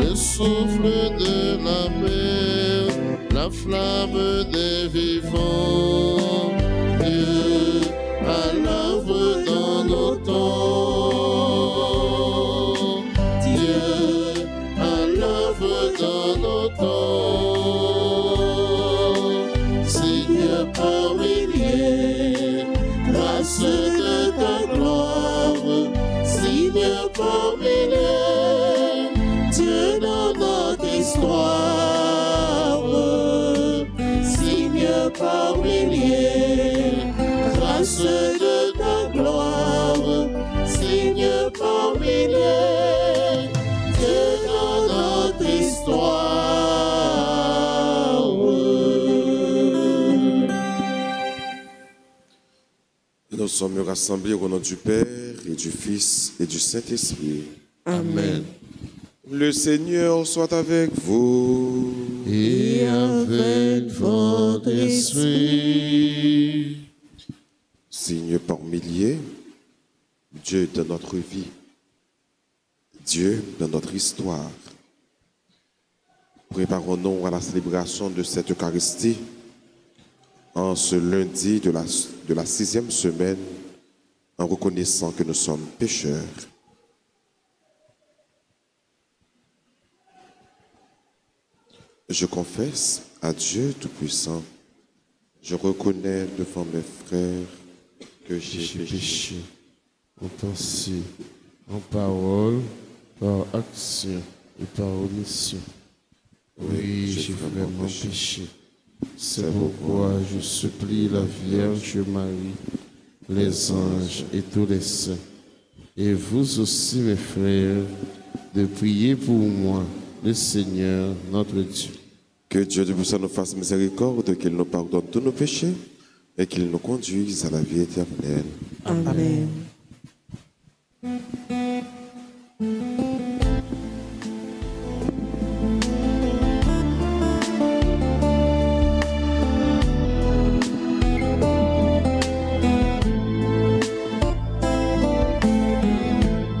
le souffle de la mer, la flamme des vivants. Dieu à l'œuvre dans nos temps. Dieu à l'œuvre dans nos temps. Seigneur par milliers, grâce de ta gloire. Seigneur par milliers, Dieu dans notre histoire. Seigneur par milliers, grâce de ta gloire. Seigneur par milliers, Dieu dans notre histoire. Nous sommes rassemblés au nom du Père et du Fils et du Saint-Esprit. Amen. Le Seigneur soit avec vous. Et avec votre esprit. Signe par milliers, Dieu de notre vie, Dieu de notre histoire. Préparons-nous à la célébration de cette Eucharistie en ce lundi de la 6e semaine, en reconnaissant que nous sommes pécheurs. Je confesse à Dieu Tout-Puissant, je reconnais devant mes frères que j'ai péché En pensée, en parole, par action et par omission. Oui, j'ai vraiment péché. C'est pourquoi je supplie la Vierge Marie, les anges et tous les saints, et vous aussi mes frères, de prier pour moi, le Seigneur notre Dieu. Que Dieu Tout-Puissant nous fasse miséricorde, qu'il nous pardonne tous nos péchés et qu'il nous conduise à la vie éternelle. Amen.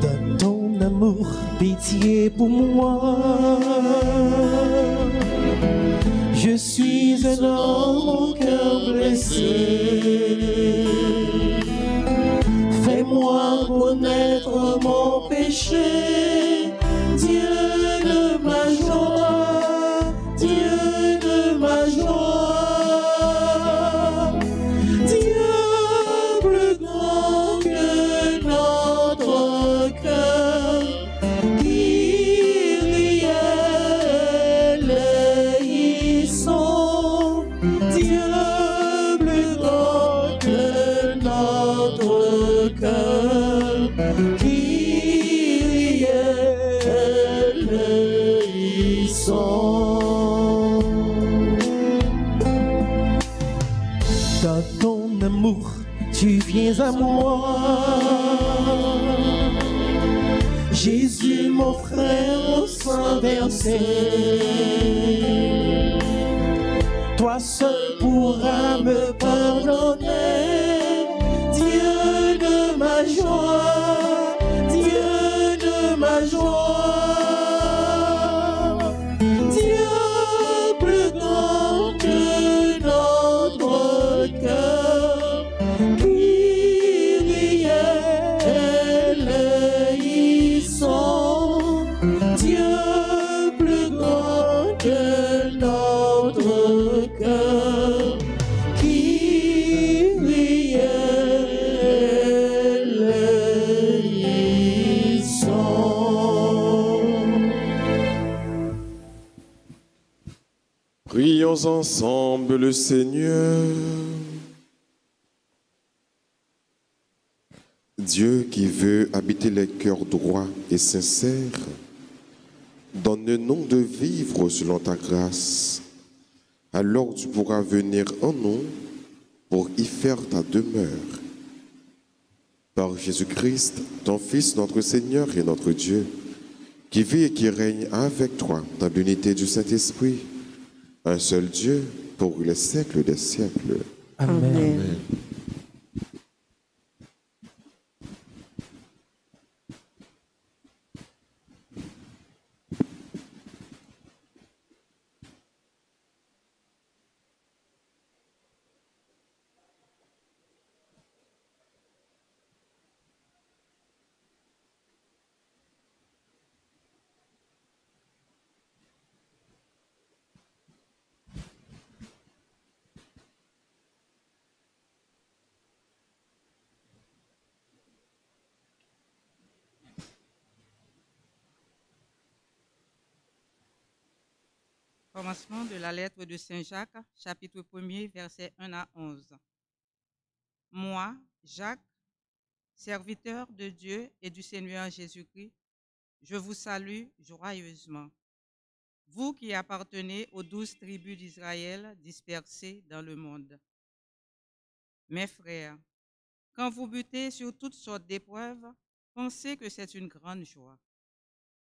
Donne ton amour, pitié pour moi. Je suis un homme au cœur blessé. Fais-moi connaître mon péché, Dieu de ma joie, Dieu de ma joie. Dieu plus grand que notre cœur, Kyrie eleison. Dieu plus grand que notre cœur, Kyrie eleison. Dans ton amour, tu viens à moi. Jésus, mon frère, au sang versé. Toi seul pourras me pardonner. Dieu de ma joie, Dieu de ma joie. Dieu plus grand que notre cœur, Kyrie eleison. Dieu plus grand que notre cœur, Kyrie eleison. Prions ensemble le Seigneur. Dieu qui veut habiter les cœurs droits et sincères, donne-nous de vivre selon ta grâce. Alors tu pourras venir en nous pour y faire ta demeure. Par Jésus-Christ, ton Fils, notre Seigneur et notre Dieu, qui vit et qui règne avec toi dans l'unité du Saint-Esprit, un seul Dieu pour les siècles des siècles. Amen. Amen. Commencement de la lettre de Saint Jacques, chapitre 1er, versets 1 à 11. Moi, Jacques, serviteur de Dieu et du Seigneur Jésus-Christ, je vous salue joyeusement. Vous qui appartenez aux 12 tribus d'Israël dispersées dans le monde. Mes frères, quand vous butez sur toutes sortes d'épreuves, pensez que c'est une grande joie.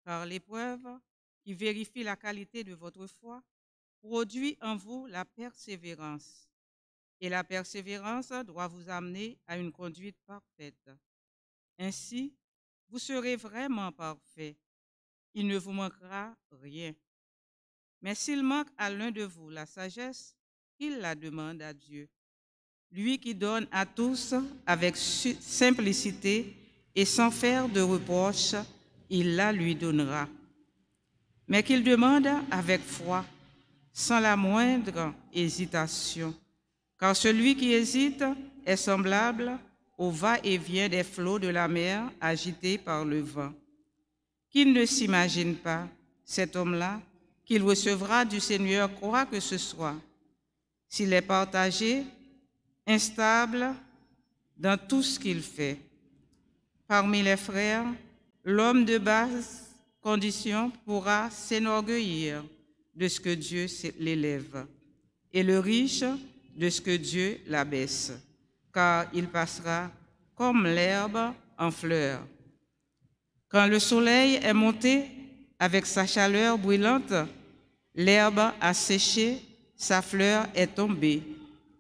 Car l'épreuve, qui vérifie la qualité de votre foi, produit en vous la persévérance. Et la persévérance doit vous amener à une conduite parfaite. Ainsi, vous serez vraiment parfait. Il ne vous manquera rien. Mais s'il manque à l'un de vous la sagesse, qu'il la demande à Dieu. Lui qui donne à tous avec simplicité et sans faire de reproche, il la lui donnera. Mais qu'il demande avec foi, sans la moindre hésitation, car celui qui hésite est semblable au va-et-vient des flots de la mer agités par le vent. Qu'il ne s'imagine pas, cet homme-là, qu'il recevra du Seigneur quoi que ce soit. S'il est partagé, instable dans tout ce qu'il fait. Parmi les frères, l'homme de basse condition pourra s'enorgueillir de ce que Dieu l'élève, et le riche de ce que Dieu l'abaisse, car il passera comme l'herbe en fleur. Quand le soleil est monté avec sa chaleur brûlante, l'herbe a séché, sa fleur est tombée,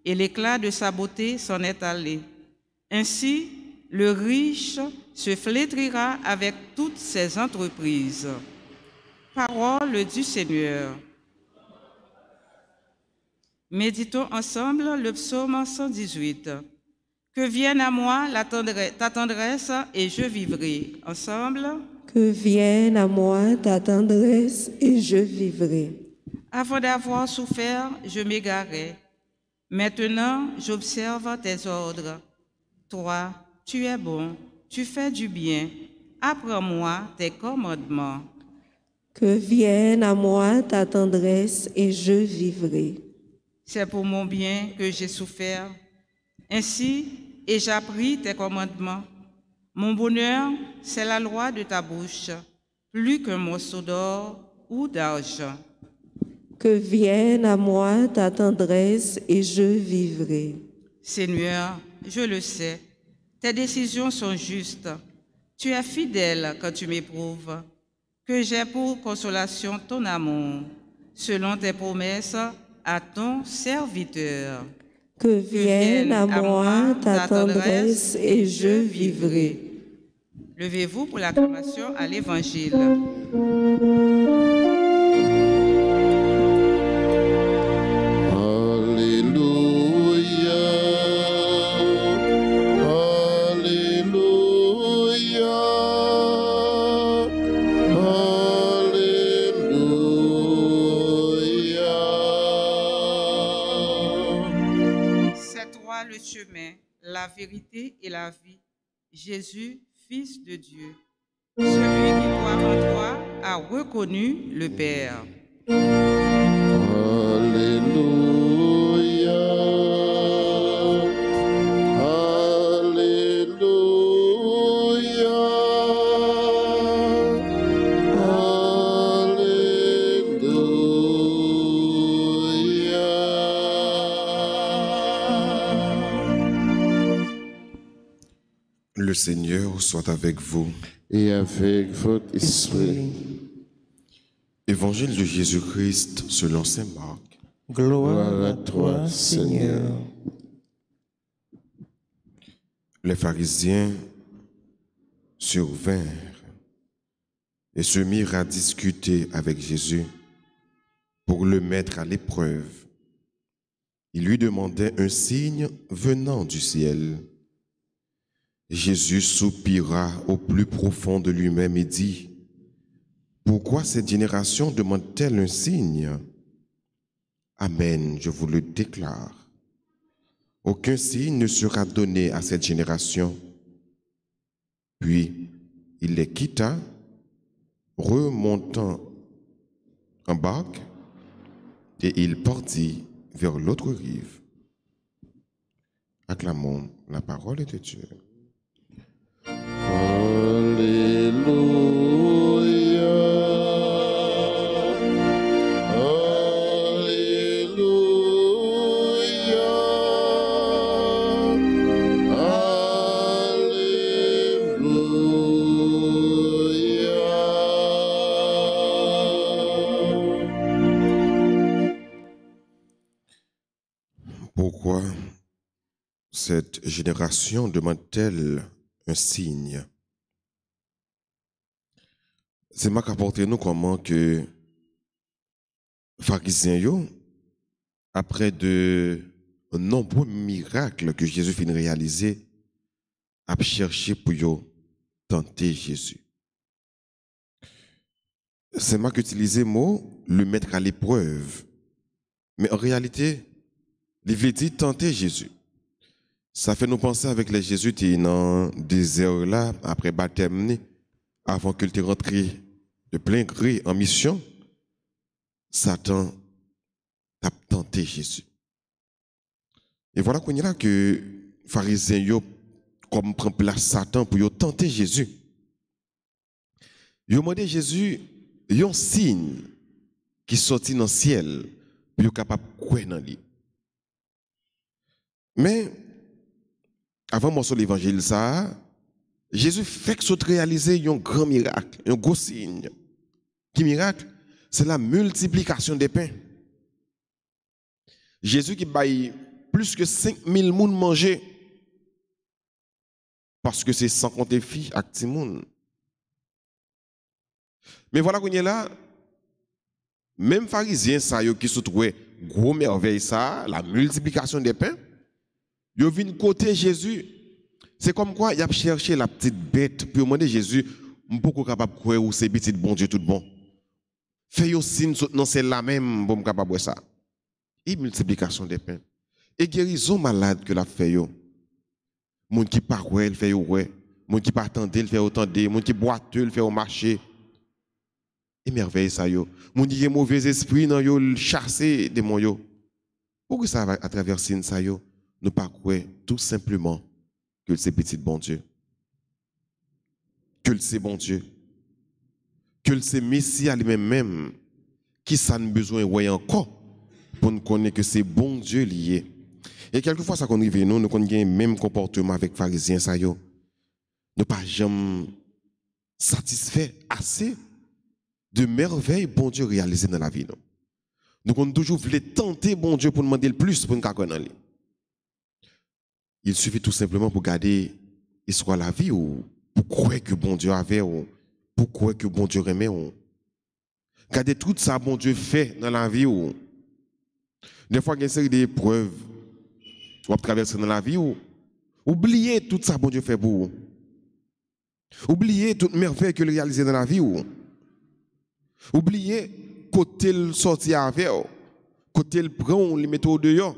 et l'éclat de sa beauté s'en est allé. Ainsi, le riche se flétrira avec toutes ses entreprises. Parole du Seigneur. Méditons ensemble le psaume 118. Que vienne à moi ta tendresse et je vivrai. Ensemble. Que vienne à moi ta tendresse et je vivrai. Avant d'avoir souffert, je m'égarais. Maintenant, j'observe tes ordres. Toi, tu es bon, tu fais du bien. Apprends-moi tes commandements. Que vienne à moi ta tendresse et je vivrai. C'est pour mon bien que j'ai souffert. Ainsi, et j'appris tes commandements. Mon bonheur, c'est la loi de ta bouche, plus qu'un morceau d'or ou d'argent. Que vienne à moi ta tendresse et je vivrai. Seigneur, je le sais, tes décisions sont justes. Tu es fidèle quand tu m'éprouves. Que j'ai pour consolation ton amour, selon tes promesses à ton serviteur. Que vienne à moi ta tendresse et je vivrai. Levez-vous pour l'acclamation à l'Évangile. Le chemin, la vérité et la vie, Jésus, Fils de Dieu. Celui qui croit en toi a reconnu le Père. Alléluia, Le Seigneur soit avec vous. et avec votre esprit. Évangile de Jésus-Christ selon saint Marc. Gloire à toi, Seigneur. Les pharisiens survinrent et se mirent à discuter avec Jésus pour le mettre à l'épreuve. Ils lui demandaient un signe venant du ciel. Jésus soupira au plus profond de lui-même et dit, « Pourquoi cette génération demande-t-elle un signe? Amen, je vous le déclare. Aucun signe ne sera donné à cette génération. » Puis il les quitta, remontant en barque, et il partit vers l'autre rive. Acclamons la parole de Dieu. Pourquoi cette génération demande-t-elle un signe? C'est ma qu'apporter nous comment que pharisiens, après de nombreux miracles que Jésus finit de réaliser, a cherché pour tenter Jésus. C'est moi qui utilise le mot le mettre à l'épreuve. Mais en réalité, il veut dire tenter Jésus. Ça fait nous penser avec les Jésus qui est dans le désert là, après baptême, avant qu'il te rentre de plein gré en mission, Satan a tenté Jésus. Et voilà qu'on est là que les pharisiens comme prend place Satan pour tenter Jésus. Ils ont demandé à Jésus un signe qui sortit dans le ciel pour être capable de croire dans lui. Mais avant mon seul évangile, Jésus fait que soit réaliser un grand miracle, un gros signe. Qui miracle? C'est la multiplication des pains. Jésus qui baille plus que 5000 personnes manger parce que c'est sans compter filles et petits moun. Mais voilà qu'on est là, même pharisiens ça qui se trouvent gros merveille ça, la multiplication des pains. Yo vinn côté Jésus, c'est comme quoi il a cherché la petite bête pour demander Jésus, pourquoi capable de croire ou c'est petit bon Dieu tout bon. Fais yo signe non c'est la même pour capable de ça. Et multiplication des pains. Et guérison malade que la fait yo. Moun qui pas ouais, il fait yo ouais. Moun qui pas attendre, il fait autant de, moun qui boiteux, il fait au marché. Et merveille ça yo. Moun qui a mauvais esprit nan yo chasser démon yo. Pourquoi ça va à travers signe ça yo? Nous pas croire tout simplement que c'est petit bon Dieu. Que c'est bon Dieu. Que c'est Messie à lui-même qui ça n'a besoin de encore pour nous connaître que c'est bon Dieu lié. Et quelquefois ça qu'on arrive nous connaissons le même comportement avec les pharisiens ça yo. Nous pas jamais satisfait assez de merveilles bon Dieu réalisées dans la vie nous. Nous avons toujours voulu tenter bon Dieu pour demander le plus pour nous connaître lui. Il suffit tout simplement pour garder l'histoire de la vie ou pour croire que bon Dieu avait ou pour croire que bon Dieu aimait ou garder tout ça bon Dieu fait dans la vie ou des fois il y a une série d'épreuves ou traverser dans la vie ou oublier tout ça bon Dieu fait pour vous. Oublier toute merveille que il réalisé dans la vie ou oublier côté le sorti avec côté le prend le mettre au dehors.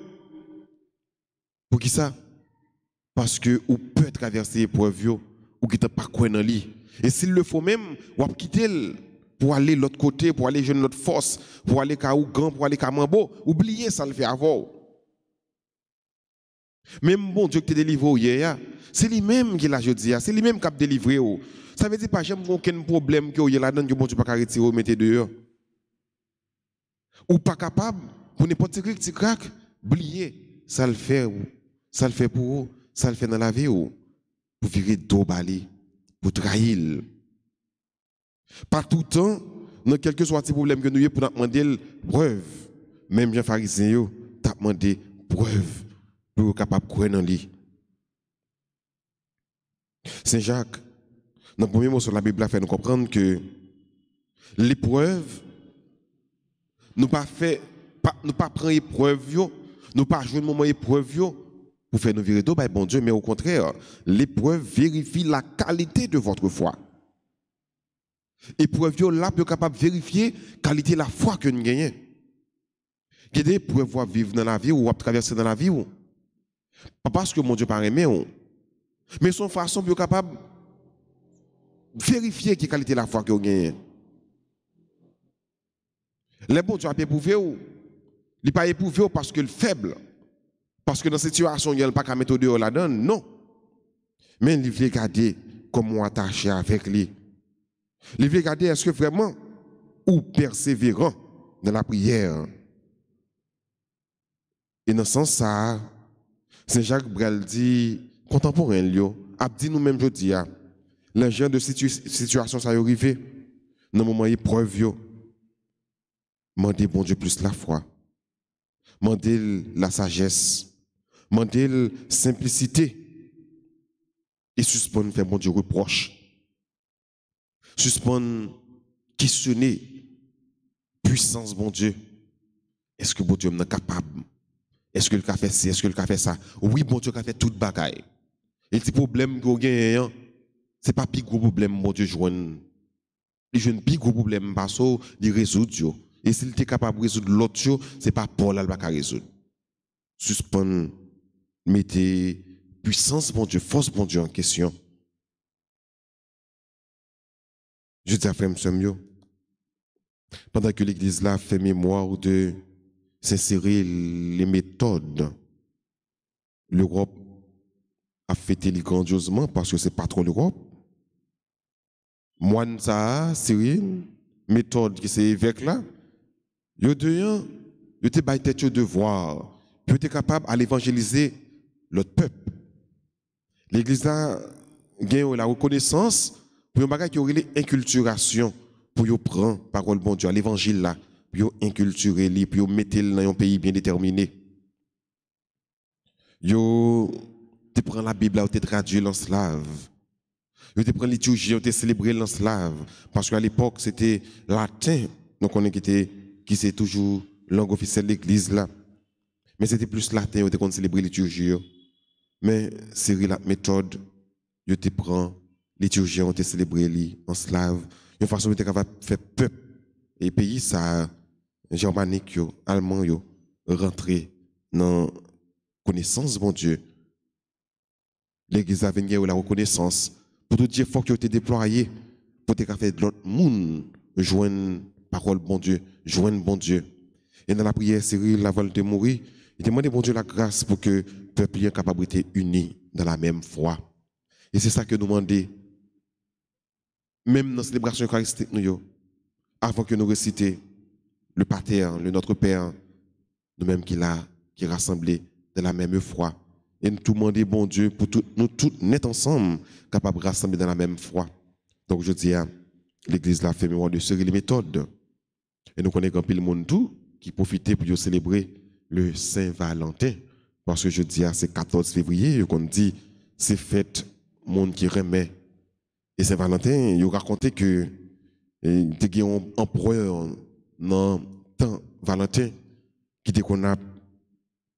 Pour qui ça? Parce que ou peut traverser l'épreuve ou qui t'a pas quoi dans lui. Et s'il le faut même, ou quitter pour aller de l'autre côté, pour aller jeune notre force, pour aller à Ougan, pour aller à Mambo, oubliez ça le fait avant. Même bon Dieu qui t'a délivré hier, c'est lui-même qui l'a dit, c'est lui-même qui a délivré. Ça veut dire pas j'aime aucun problème que vous là-dedans que bon Dieu pas retirer ou mettre dehors. Ou pas capable pour n'importe qui craque, oubliez ça le fait pour vous. Ça le fait dans la vie ou pour virer dos balé, pour trahir. Pas tout le temps, dans quel que soit le problème que nous avons, pour demander preuve. Même Jean Pharisien, tu as demandé preuve pour être capable de croire dans lui. Saint Jacques, dans le premier mot sur la Bible, a fait nous comprendre que l'épreuve, nous pas prendre épreuve, nous pas jouer le moment épreuve pour faire nous virer d'eau, bon Dieu, mais au contraire, l'épreuve vérifie la qualité de votre foi. Épreuve là pour capable de vérifier la qualité de la foi que nous gagnons. Il y a des épreuves à vivre dans la vie ou à traverser dans la vie. Pas parce que mon Dieu pas aimé, mais son façon pour capable de vérifier la qualité de la foi que vous gagnez. Les bons Dieu a éprouvé Il n'est pas éprouvé parce qu'il est faible. Parce que dans cette situation, il n'y a pas qu'à mettre au dehors là-dedans. Non. Mais il veut regarder comment attaché avec lui. Il veut regarder est-ce que vraiment ou persévérant dans la prière. Et dans ce sens, ça, Saint Jacques Brel dit, contemporain, a dit nous-mêmes, je dis, le genre de situation, ça y est arrivé, dans le moment épreuve, mandez bon Dieu plus la foi, mandez la sagesse, mandez la simplicité, et suspendre faire bon Dieu reproche, suspendre questionner puissance bon Dieu. Est-ce que bon Dieu est capable? Est-ce que le fait ci? Est-ce que le fait ça? Oui, bon Dieu a fait toute bagaille. Et le problème qu'on a, ce n'est pas le gros problème, bon Dieu joue. Il joue un plus gros problème parce qu'il résout. Et s'il est capable de résoudre l'autre, ce n'est pas Paul qui va résoudre. Suspendre, mettez puissance, bon Dieu, force, bon Dieu en question. Je dis à frère, pendant que l'Église là fait mémoire de s'insérer les méthodes, l'Europe a fêté grandiosement parce que c'est pas trop l'Europe. Moine ça, Cyril, méthode qui c'est évêque là, yo te bail tête au devoir, puis yo te capable à l'évangéliser l'autre peuple. L'Église là gagne la reconnaissance pour un bagage qui aurait l'inculturation pour yo prendre parole bon Dieu à l'évangile là, pour yo inculturer li, pour yo mettre dans un pays bien déterminé. Yo te prend la Bible là, ou te traduit en slave. Yo te prend liturgie, ou te célébrer en slave parce qu'à l'époque c'était latin, donc on est qui c'est toujours langue officielle de l'église là. Mais c'était plus latin, on te célébrer liturgie. Mais c'est la méthode, yo te prend liturgie, on te célébrer li en slave. Une façon de capable faire peuple et pays ça germanique yo, allemand yo rentrer dans connaissance bon Dieu. L'église a venu la reconnaissance pour tout dire faut que tu déployé pour te faire de l'autre monde joindre parole bon Dieu, joindre bon Dieu. Et dans la prière Cyril avant de mourir, il demandait bon Dieu la grâce pour que le peuple ait capable d'être uni dans la même foi. Et c'est ça que nous demandons même dans la célébration eucharistique, avant que nous récitions le Pater, le Notre Père, nous-mêmes qui rassemblés de la même foi. Et nous demandons, bon Dieu, pour nous tous net ensemble, capables de rassembler dans la même foi. Donc je dis, l'Église l'a fait mémoire de ce les méthodes. Et nous connaissons un le monde tout qui profitait pour célébrer le Saint-Valentin. Parce que je dis, c'est 14 février, qu'on dit, c'est fête, monde qui remet. Et Saint-Valentin, il racontait que il y a un empereur dans temps Valentin qui dit qu'on a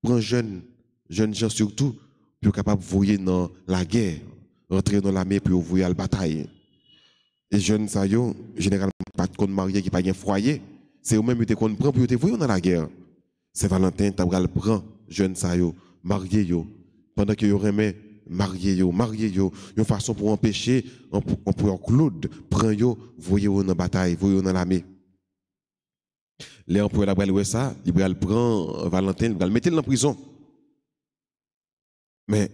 pris jeunes gens surtout pour capable de voyer dans la guerre, rentrer dans l'armée pour voyer à la bataille. Et jeunes ça yo généralement pas de marié qui pas un foyer, c'est eux même qui qu'on prend pour te voyer dans la guerre. Saint-Valentin t'a le prend jeunes ça yo, marié yo pendant que yo remet marié yo, une façon pour empêcher empereur Claude prend yo voyer dans la bataille, voyer dans l'armée. L'empereur la bral ça, il bral prend Valentin, il bral mettre dans prison. Mais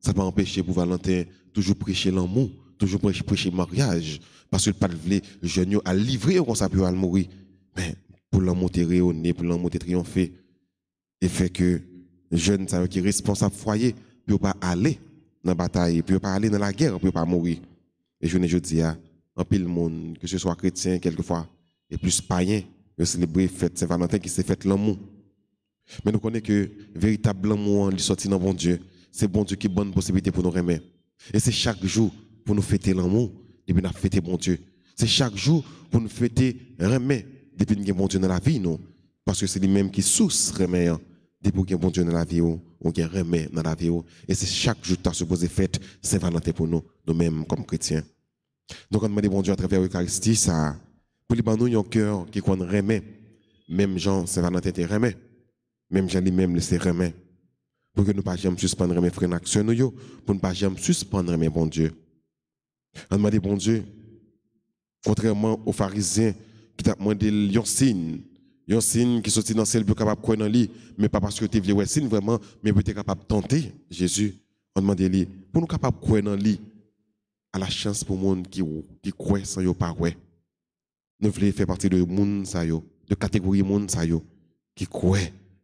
ça va empêcher pour Valentin toujours prêcher l'amour, toujours prêcher le mariage parce que pas voulait jeune à livrer comme ça pour mourir. Mais pour l'amour rayonner, pour l'amour triompher et fait que jeune ça qui est responsable foyer pour pas aller dans la bataille, pour pas aller dans la guerre, pour pas mourir. Et je dis en pile monde que ce soit chrétien quelquefois et plus païen, de célébrer fête Saint-Valentin qui s'est fait l'amour. Mais nous connaissons que véritable amour il sorti dans bon Dieu. C'est bon Dieu qui donne bonne possibilité pour nous remettre. Et c'est chaque jour pour nous fêter l'amour, depuis nous fêter bon Dieu. C'est chaque jour pour nous fêter remettre, depuis nous avons bon Dieu dans la vie, nous. Parce que c'est lui-même qui source remet. Depuis nous avons bon Dieu dans la vie, on a remet dans la vie. Et c'est chaque jour que tu as supposé fête Saint-Valentin pour nous, nous-mêmes comme chrétiens. Donc on demande bon Dieu à travers l'Eucharistie, ça, pour les nous, un cœur qui remet. Même Jean Saint-Valentin te remet. Même Jean lui-même le remet. Pour que nous ne pas jamais suspendre mes frères d'action, pour ne pas jamais suspendre mes bon Dieu. On demande bon Dieu, contrairement aux pharisiens qui t'ont demandé un signe, Il y a un signe qui sortit dans le ciel pour capable de croire dans lui, mais pas parce que tu voulais voir signe vraiment, mais pour être capable de tenter Jésus. On demande lui, pour nous capables de croire dans lui, à la chance pour le monde qui croit sans yo pas croire. Nous voulons faire partie de monde ça yo, de catégorie monde ça yo, qui croit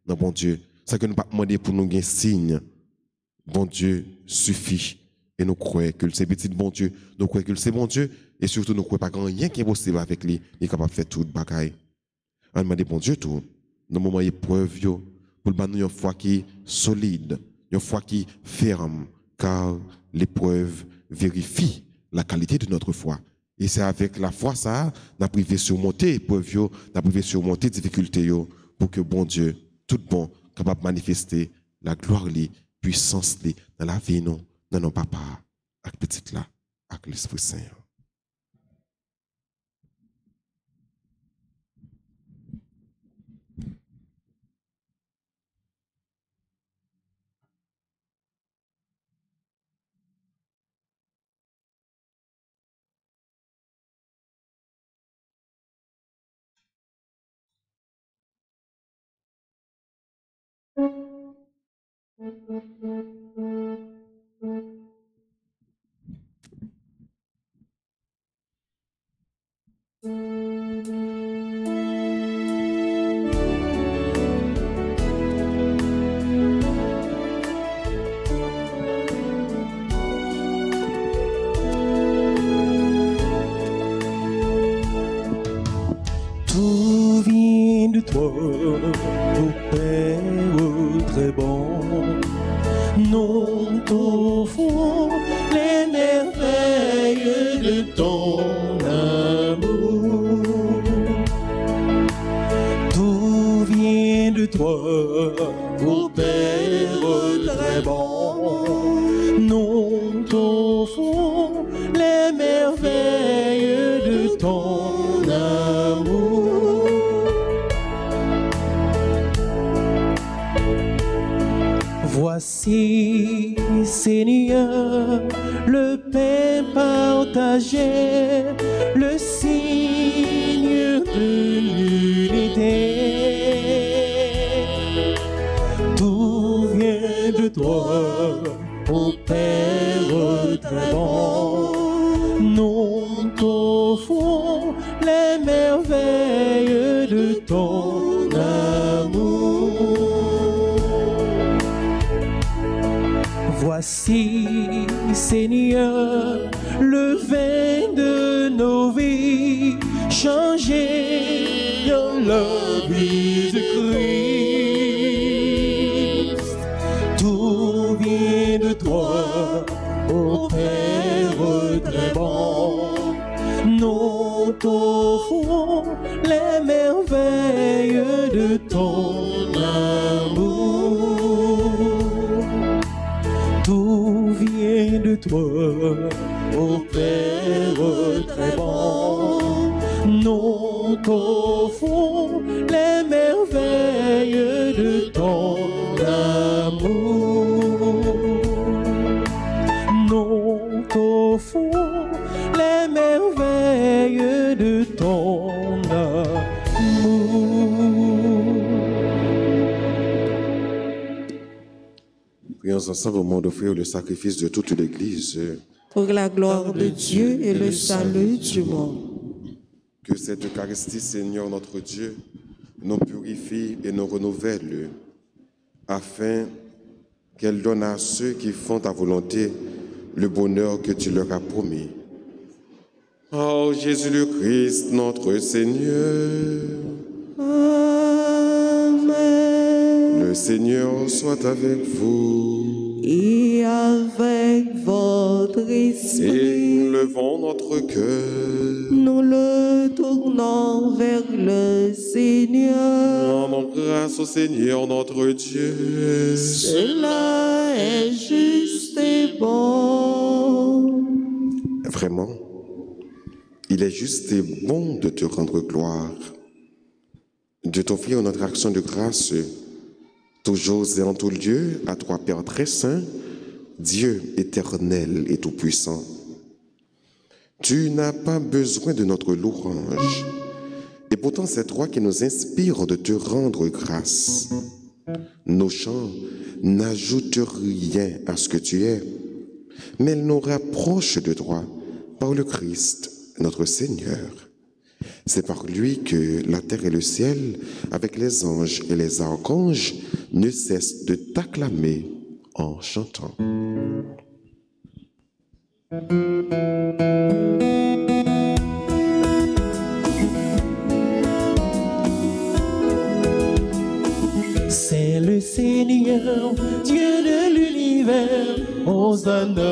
dans bon Dieu. Ça que nous pas demander pour nous gagner signe. Bon Dieu suffit. Et nous croyons que c'est petit bon Dieu, nous croyons que c'est bon Dieu, et surtout nous croyons pas qu'il n'y a rien qui est possible avec lui, il est capable de faire tout le bagaille. On demande bon Dieu tout, dans le moment épreuve, pour le nous une foi qui est solide, une foi qui est ferme, car l'épreuve vérifie la qualité de notre foi. Et c'est avec la foi ça, nous privé surmonter l'épreuve, nous privé surmonter les difficultés, pour que bon Dieu, tout bon, capable de manifester la gloire, la puissance dans la vie, non. Non, papa, avec petite là, avec l'Esprit Saint. Tout vient de toi, ô Père très bon. Nous t'offrons les merveilles de ton amour. Tout vient de toi, ô Père très bon. Nous t'offrons les merveilles de ton amour. Voici, Seigneur, le pain partagé, le signe de l'unité. Tout vient de toi, ô Père très bon. Nous t'offrons les merveilles de ton amour. Voici, Seigneur, le vin de nos vies, changé dans la vie de Christ. Tout vient de toi, ô Père très bon. Nous t'offrons les merveilles de ton amour. Tout vient de toi, ô Père très bon. Nous t'offrons les merveilles de ton amour. Nous t'offrons les merveilles de ton amour. Prions ensemble au moment d'offrir le sacrifice de toute l'Église. Pour la gloire de Dieu et le salut du monde. Que cette Eucharistie, Seigneur notre Dieu, nous purifie et nous renouvelle, afin qu'elle donne à ceux qui font ta volonté le bonheur que tu leur as promis. Oh Jésus le Christ, notre Seigneur. Amen. Le Seigneur soit avec vous. Et avec votre Et esprit, levons notre cœur. nous le tournons vers le Seigneur. Rendons grâce au Seigneur notre Dieu. Cela est juste et bon. Vraiment, il est juste et bon de te rendre gloire, de t'offrir notre action de grâce, toujours et en tout lieu, à toi, Père très saint, Dieu éternel et tout-puissant. Tu n'as pas besoin de notre louange, Et pourtant, c'est toi qui nous inspires de te rendre grâce. Nos chants n'ajoutent rien à ce que tu es, mais elles nous rapprochent de toi par le Christ, notre Seigneur. C'est par lui que la terre et le ciel, avec les anges et les archanges, ne cessent de t'acclamer en chantant. C'est le Seigneur, Dieu de l'univers, Hosanna.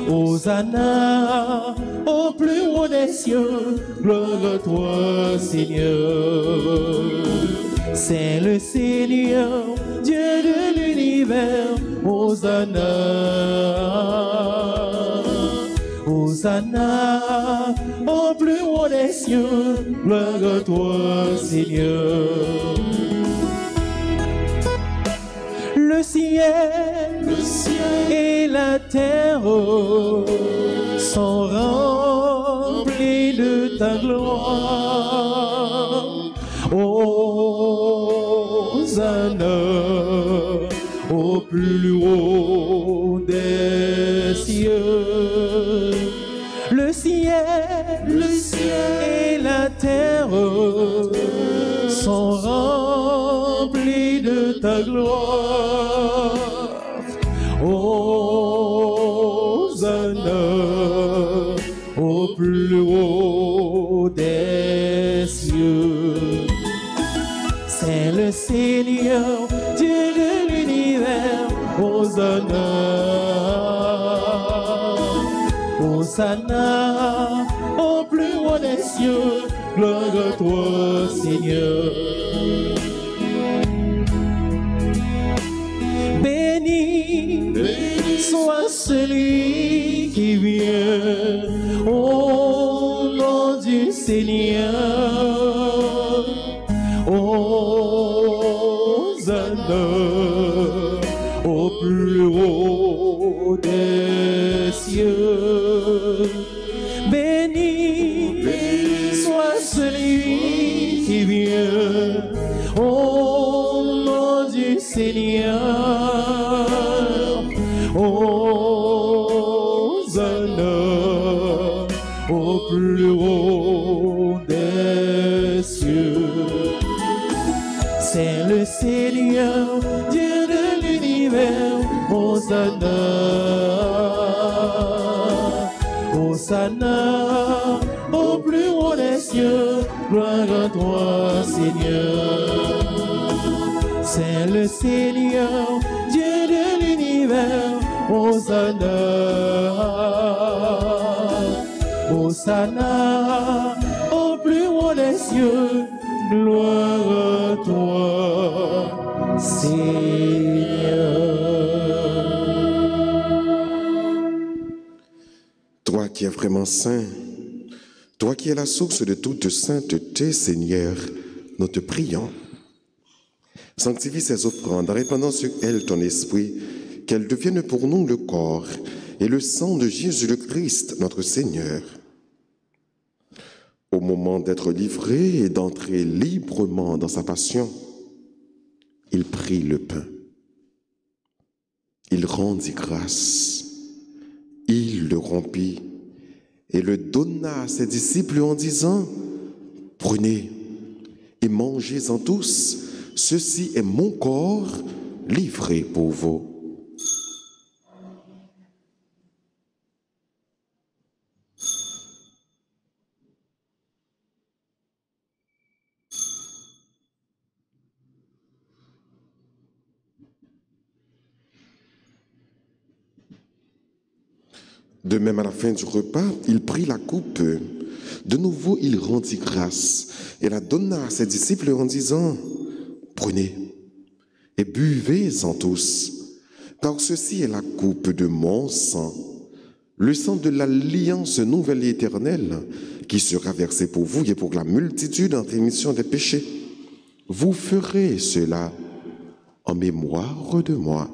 Hosanna, au plus haut des cieux, gloire à toi, Seigneur. C'est le Seigneur, Dieu de l'univers, Hosanna. Hosanna, au plus haut des cieux, gloire à toi, Seigneur. Le ciel et la terre sont remplis de ta gloire. Hosanna, au plus haut des cieux. Le ciel et la terre sont remplis de ta gloire. Hosanna, au plus haut des cieux. C'est le Seigneur, Dieu de l'univers, Hosanna. Hosanna, au plus haut des cieux, gloire à toi, Seigneur. Béni, soit celui qui vient au nom du Seigneur. Hosanna, au plus haut des cieux. Béni soit celui qui vient au nom du Seigneur. Hosanna, au plus haut des cieux. C'est le Seigneur, Dieu de l'univers, Hosanna. Hosanna, au plus haut des cieux, gloire à toi, Seigneur. C'est le Seigneur, Dieu de l'univers, Hosanna. Hosanna, au plus haut des cieux, gloire à toi, Seigneur. Toi qui es vraiment saint, toi qui es la source de toute sainteté, Seigneur, nous te prions. Sanctifie ces offrandes en répandant sur elles ton esprit, qu'elles deviennent pour nous le corps et le sang de Jésus le Christ, notre Seigneur. Au moment d'être livré et d'entrer librement dans sa passion, il prit le pain. Il rendit grâce. Il le rompit et le donna à ses disciples en disant, « Prenez et mangez-en tous, ceci est mon corps livré pour vous. » De même, à la fin du repas, il prit la coupe. De nouveau, il rendit grâce et la donna à ses disciples en disant, « Prenez et buvez-en tous, car ceci est la coupe de mon sang, le sang de l'alliance nouvelle et éternelle, qui sera versé pour vous et pour la multitude en rémission des péchés. Vous ferez cela en mémoire de moi. »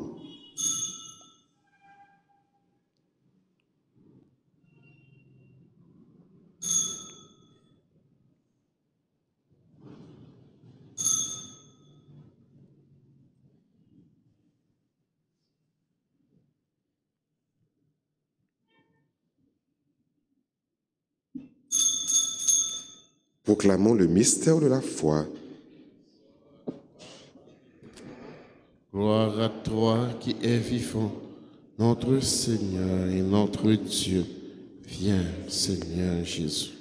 Proclamons le mystère de la foi. Gloire à toi qui es vivant, notre Seigneur et notre Dieu. Viens, Seigneur Jésus.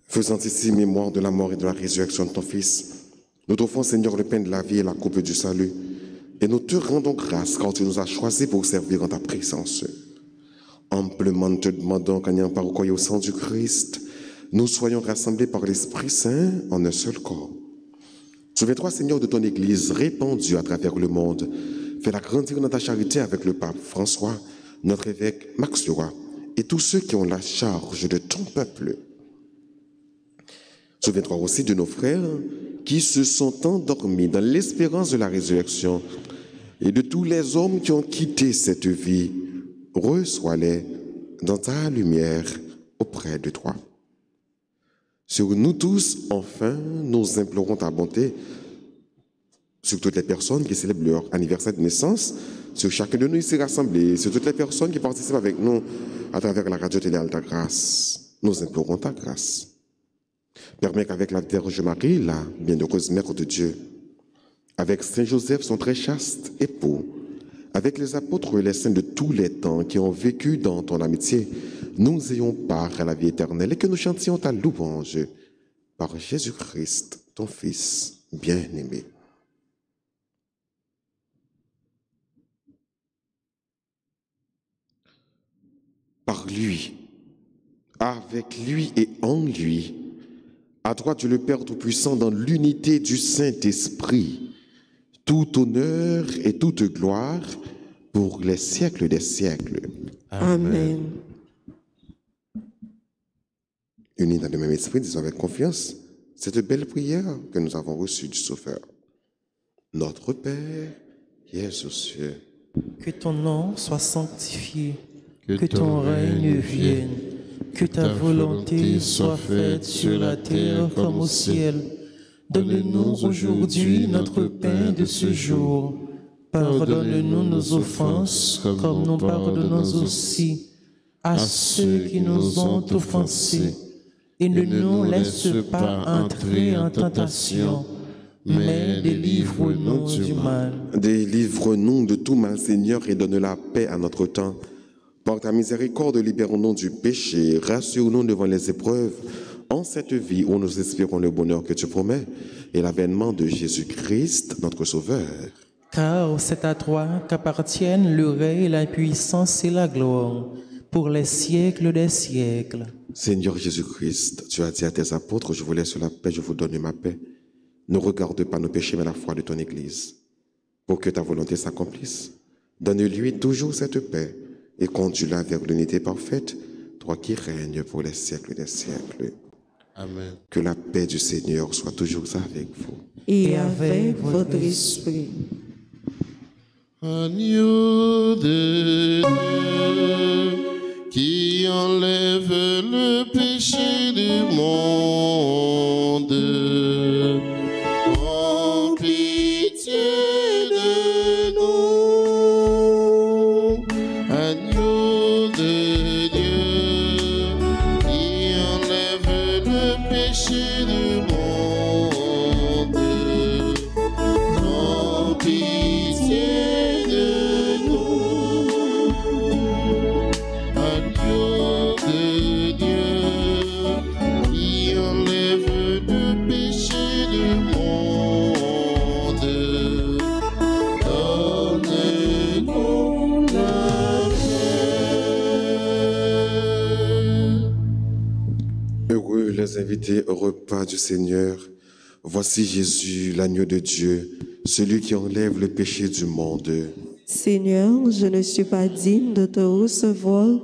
Faisant ici mémoire de la mort et de la résurrection de ton Fils, nous t'offrons, Seigneur, le pain de la vie et la coupe du salut. Et nous te rendons grâce car tu nous as choisis pour servir en ta présence. Amplement, nous te demandons qu'en ayant par au sang du Christ, nous soyons rassemblés par l'Esprit Saint en un seul corps. Souviens-toi, Seigneur, de ton Église répandue à travers le monde. Fais-la grandir dans ta charité avec le pape François, notre évêque Max Leroy et tous ceux qui ont la charge de ton peuple. Souviens-toi aussi de nos frères qui se sont endormis dans l'espérance de la résurrection et de tous les hommes qui ont quitté cette vie. Reçois-les dans ta lumière auprès de toi. Sur nous tous, enfin, nous implorons ta bonté sur toutes les personnes qui célèbrent leur anniversaire de naissance, sur chacun de nous ici rassemblés, sur toutes les personnes qui participent avec nous à travers la radio-télé Alta Grâce. Nous implorons ta grâce. Permets qu'avec la Vierge Marie, la bienheureuse Mère de Dieu, avec Saint Joseph, son très chaste époux, avec les apôtres et les saints de tous les temps qui ont vécu dans ton amitié, nous ayons part à la vie éternelle et que nous chantions ta louange par Jésus-Christ, ton Fils bien-aimé. Par lui, avec lui et en lui, à droite Dieu le Père Tout-Puissant, dans l'unité du Saint-Esprit, tout honneur et toute gloire pour les siècles des siècles. Amen. Unis dans le même esprit, disons avec confiance cette belle prière que nous avons reçue du Sauveur. Notre Père, qui es aux cieux, Que ton nom soit sanctifié, que ton règne vienne, que ta volonté soit faite sur la terre comme au ciel. Donne-nous aujourd'hui notre pain de ce jour. Pardonne-nous nos offenses, comme nous pardonnons aussi à ceux qui nous ont offensés. Et ne nous laisse pas entrer en tentation, mais délivre-nous du mal. Délivre-nous de tout mal, Seigneur, et donne la paix à notre temps. Par ta miséricorde, libère-nous du péché, rassure-nous devant les épreuves, en cette vie où nous espérons le bonheur que tu promets et l'avènement de Jésus-Christ, notre Sauveur. Car c'est à toi qu'appartiennent le règne, la puissance et la gloire, pour les siècles des siècles. Seigneur Jésus-Christ, tu as dit à tes apôtres, je vous laisse la paix, je vous donne ma paix. Ne regarde pas nos péchés, mais la foi de ton Église, pour que ta volonté s'accomplisse. Donne-lui toujours cette paix et conduis-la vers l'unité parfaite, toi qui règnes pour les siècles des siècles. Amen. Que la paix du Seigneur soit toujours avec vous. Et avec votre esprit. Agneau de Dieu, qui enlève le péché du monde, en pitié de nous. Agneau de Dieu, qui enlève le péché du monde, en pitié de nous. Agneau de Dieu, qui enlève le péché du monde, donne-nous la paix. Heureux les invités au repas du Seigneur. Voici Jésus, l'agneau de Dieu, celui qui enlève le péché du monde. Seigneur, je ne suis pas digne de te recevoir,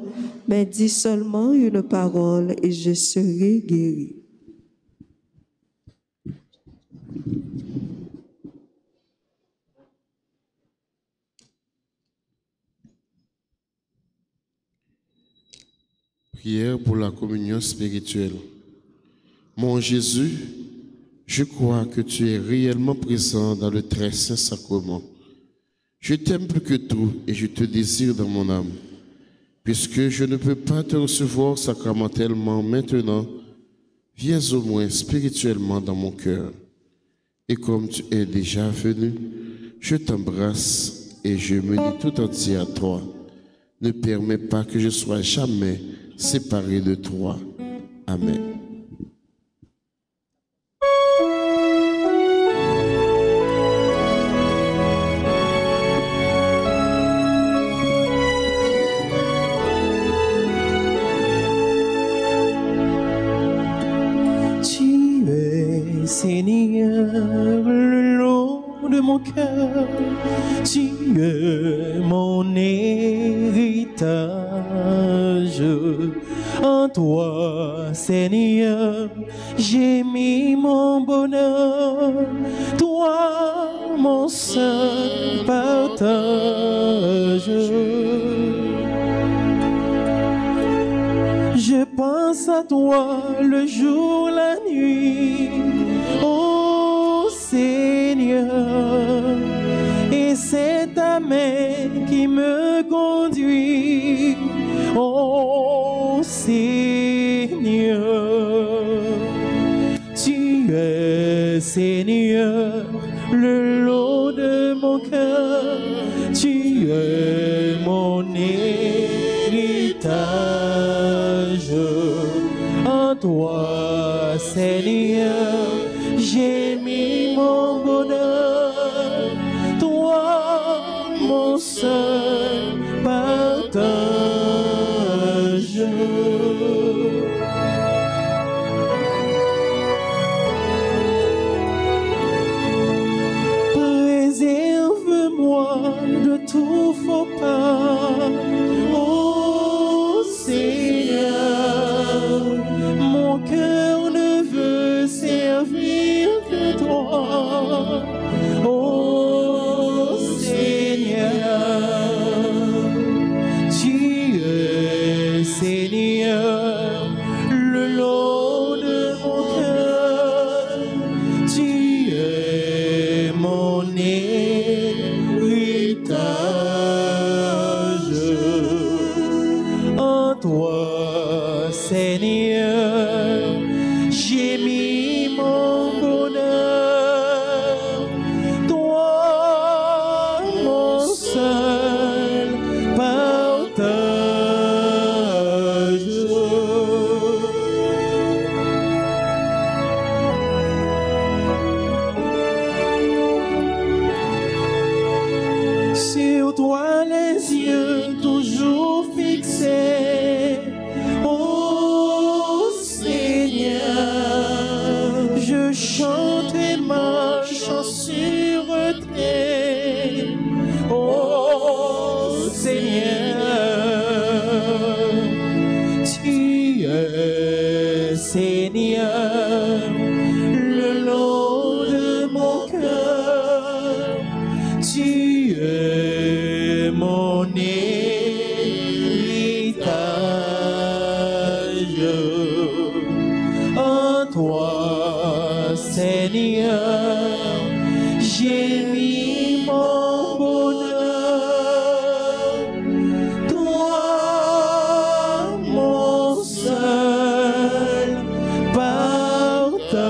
mais dis seulement une parole et je serai guéri. Prière pour la communion spirituelle. Mon Jésus, je crois que tu es réellement présent dans le très saint sacrement. Je t'aime plus que tout et je te désire dans mon âme. Puisque je ne peux pas te recevoir sacramentellement maintenant, viens au moins spirituellement dans mon cœur. Et comme tu es déjà venu, je t'embrasse et je me lie tout entier à toi. Ne permets pas que je sois jamais séparé de toi. Amen. Seigneur, le long de mon cœur, tu es mon héritage. En toi, Seigneur, j'ai mis mon bonheur, toi, mon seul partage. Je pense à toi le jour, la nuit, ô Seigneur, et c'est ta main qui me conduit, ô Seigneur. Tu es Seigneur le long de mon cœur, tu es mon héritage. En toi, Seigneur, j'ai mis mon bonheur, toi, mon seul partage. Préserve-moi de tout faux pas, ô Seigneur. Mon cœur ne veut servir que toi, ô Seigneur. Tu es Seigneur le long de mon cœur, tu es mon héritage. En toi, Seigneur, j'ai mis mon bonheur, toi, mon seul partage. Sur toi les yeux toujours fixés, ô Seigneur, je chante et marche en sûreté, ô Seigneur. Tu es Seigneur le long de mon cœur, tu es mon héritage. En toi, Seigneur, j'ai mis mon bonheur, toi, mon seul partage.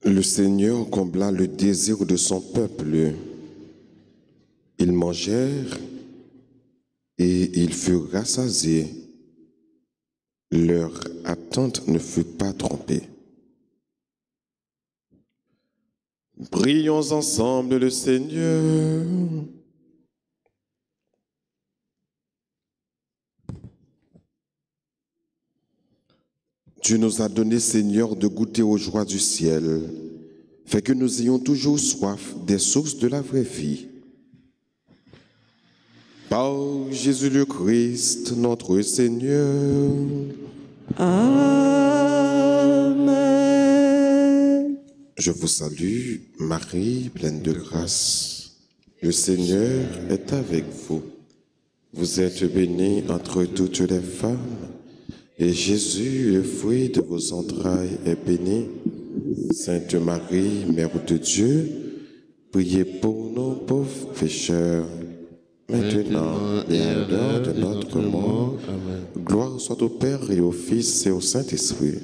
Le Seigneur combla le désir de son peuple. Ils mangèrent et ils furent rassasiés. Leur attente ne fut pas trompée. Prions ensemble le Seigneur. Tu nous as donné, Seigneur, de goûter aux joies du ciel. Fais que nous ayons toujours soif des sources de la vraie vie. Par Jésus le Christ, notre Seigneur. Amen. Je vous salue, Marie, pleine de grâce. Le Seigneur est avec vous. Vous êtes bénie entre toutes les femmes, et Jésus, le fruit de vos entrailles, est béni. Sainte Marie, Mère de Dieu, priez pour nous pauvres pécheurs, maintenant et à l'heure de notre mort. Amen. Gloire soit au Père et au Fils et au Saint-Esprit.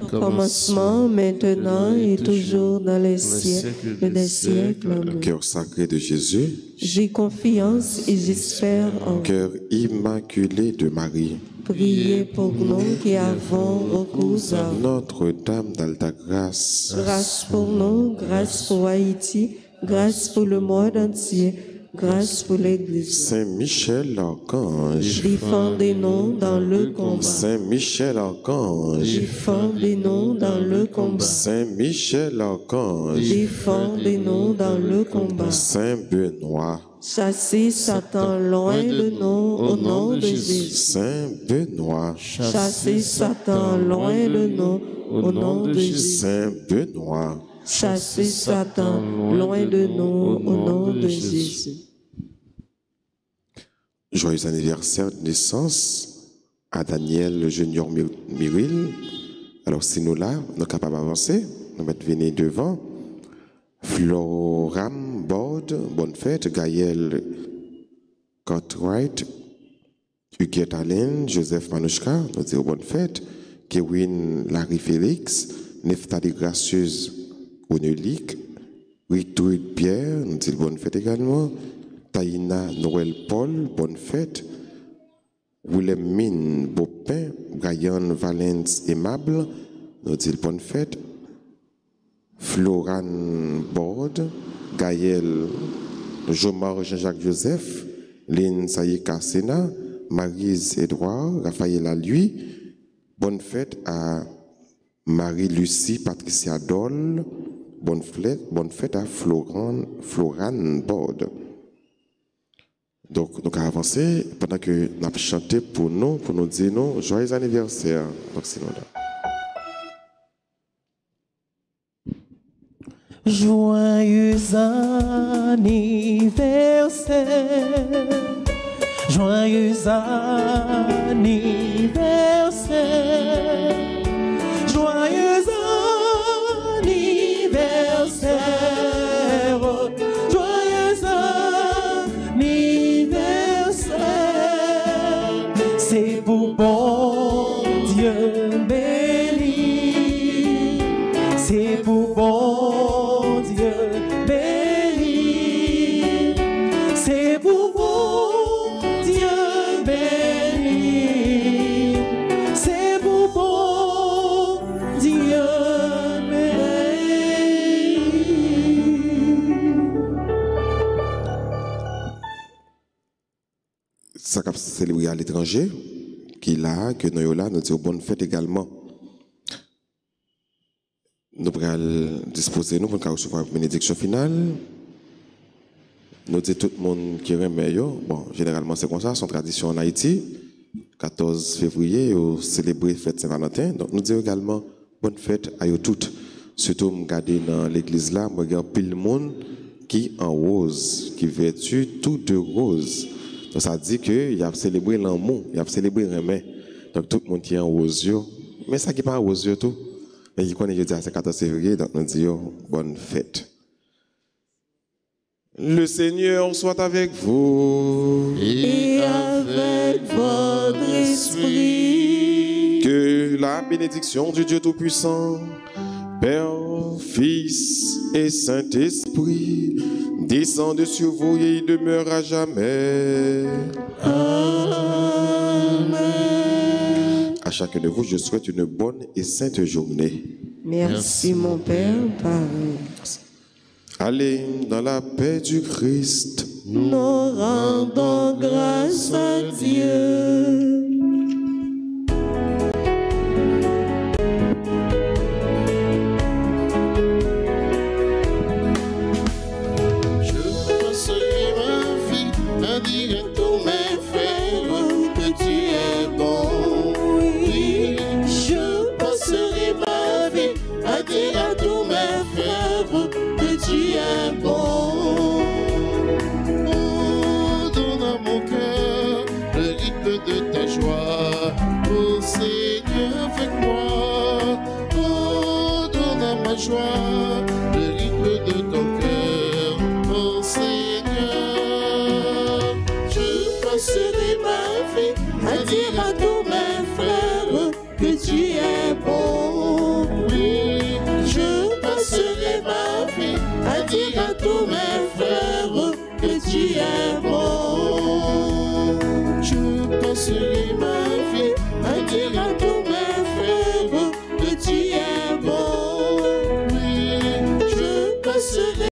Commencement, maintenant et toujours dans les siècles des siècles. Amen. Cœur sacré de Jésus, j'ai confiance et j'espère en vous. Cœur immaculé de Marie, priez pour nous qui avons recours à vous. Notre-Dame d'Alta-Grâce, grâce pour nous, grâce pour Haïti, grâce pour le monde entier, grâce pour l'Église. Saint Michel Archange, défendez-nous dans le combat. Saint Michel Archange, défendez-nous dans le combat. Saint Michel Archange, défendez-nous dans le combat. Saint Benoît, chassez Satan loin de nous au nom de Jésus. Saint Benoît, chassez Satan loin de nous au nom de Jésus. Saint Benoît, chassez Satan loin de nous au nom de Jésus. Joyeux anniversaire de naissance à Daniel Junior Miril. Alors, si nous là, nous sommes capables d'avancer, nous allons venir devant. Floram Borde, bonne fête. Gaël Cartwright, Huguette Allen, Joseph Manouchka, nous disons bonne fête. Kewin Larry Félix, Neftali Gracieuse Onelik, Ritude Pierre, nous disons bonne fête également. Taïna Noël Paul, bonne fête. Wilhelmine Bopin, Gaïan Valence Aimable, nous disons bonne fête. Florane Borde, Gaël Jomar Jean-Jacques Joseph, Lynn Sayeka Sena, Maryse Edouard, Raphaël Alui. Bonne fête à Marie-Lucie Patricia Doll. Bonne fête à Florane Borde. Donc, nous allons avancer pendant que nous avons chanté pour nous dire non, joyeux anniversaire. Donc, c'est nous là. Joyeux anniversaire, joyeux anniversaire, joyeux anniversaire, joyeux anniversaire, c'est pour bon Dieu béni, c'est pour bon ça qu'a célébré à l'étranger, qui là, que nous là, nous disons bonne fête également. Nous allons disposer nous pour recevoir une bénédiction finale. Nous disons tout le monde qui est meilleur. Bon, généralement c'est comme ça, c'est une tradition en Haïti. 14 février, on célèbre la fête Saint-Valentin. Donc nous disons également bonne fête à eux toutes. Surtout, je regarde dans l'église là, je regarde pile le monde qui en rose, qui vêtu tout de rose. Donc ça dit qu'il a célébré l'amour, il a célébré l'aimer. Donc tout le monde qui est en rose, mais ça qui n'est pas en rose tout. Mais qui connaît jeudi à 14 février, donc nous disons bonne fête. Le Seigneur soit avec vous. Et avec votre esprit. Que la bénédiction du Dieu Tout-Puissant, Père, Fils et Saint-Esprit, descende sur vous et demeure à jamais. Amen. À chacun de vous, je souhaite une bonne et sainte journée. Merci mon Père, Père. Allez dans la paix du Christ. Nous rendons grâce à Dieu. Ton amour sur l'image